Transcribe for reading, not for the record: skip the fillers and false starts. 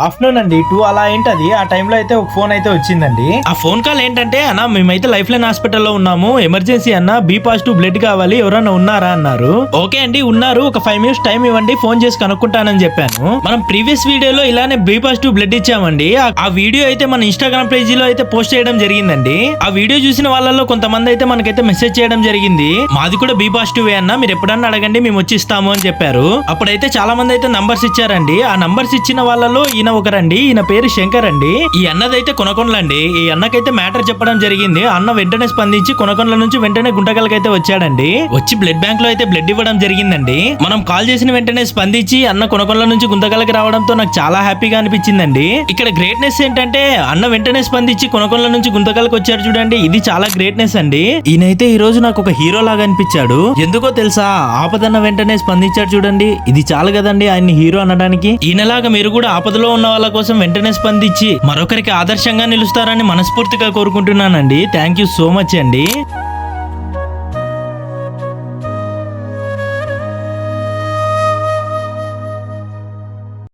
Afternoon అండి 2 అలా ఏంటది ఆ టైంలో అయితే ఒక ఫోన్ అయితే వచ్చిందండి. ఆ ఫోన్ కాల్ ఏంటంటే అన్న మేమైతే లైఫ్ లైన్ హాస్పిటల్లో ఉన్నాము, ఎమర్జెన్సీ అన్న బి పాజిటివ్ బ్లడ్ కావాలి, ఎవరన్నా ఉన్నారా అన్నారు. ఓకే అండి ఉన్నారు, ఒక 5 minutes టైం ఇవ్వండి, ఫోన్ చేసి కనుక్కుంటానని చెప్పాను. మనం ప్రీవియస్ వీడియోలో ఇలానే బి పాజిటివ్ బ్లడ్ ఇచ్చామండి. ఆ వీడియో అయితే మన ఇన్స్టాగ్రామ్ పేజీలో అయితే పోస్ట్ చేయడం జరిగిందండి. ఆ వీడియో చూసిన వాళ్ళలో కొంతమంది అయితే మనకైతే మెసేజ్ చేయడం జరిగింది, మాది కూడా బి పాజిటివ్ అన్న, మీరు ఎప్పుడన్నా అడగండి మేము వచ్చి ఇస్తాము అని చెప్పారు. అప్పుడైతే చాలా మంది అయితే నంబర్స్ ఇచ్చారండి. ఆ నంబర్స్ ఇచ్చిన వాళ్ళలో ఈయన ఒకరండి, ఈయన పేరు శంకర్ అండి. ఈ అన్నదైతే కొనకొండలండి. ఈ అన్నకైతే మ్యాటర్ చెప్పడం జరిగింది. అన్న వెంటనే స్పందించి కొనకొండల నుంచి వెంటనే గుంటకల్కైతే వచ్చాడండి. వచ్చి బ్లడ్ బ్యాంక్ లో అయితే బ్లడ్ ఇవ్వడం జరిగిందండి. మనం కాల్ చేసిన వెంటనే స్పందించి అన్న కొనకొండల నుంచి గుంతకల్కి రావడంతో నాకు చాలా హ్యాపీగా అనిపించిందండి. ఇక్కడ గ్రేట్నెస్ ఏంటంటే అన్న వెంటనే స్పందించి కొనకొండల నుంచి గుంతకల్కి వచ్చాడు చూడండి, ఇది చాలా గ్రేట్నెస్ అండి. ఈయనైతే ఈ రోజు నాకు ఒక హీరో లాగా అనిపించాడు. ఎందుకో తెలుసా, ఆపదన్న వెంటనే స్పందించాడు చూడండి, ఇది చాలు కదండి ఆయన్ని హీరో అనడానికి. ఈయనలాగా మీరు కూడా ఆపదలో ఉన్న వాళ్ళ కోసం వెంటనే స్పందించి మరొకరికి ఆదర్శంగా నిలుస్తారని మనస్ఫూర్తిగా కోరుకుంటున్నానండి. థ్యాంక్ యూ సో మచ్ అండి.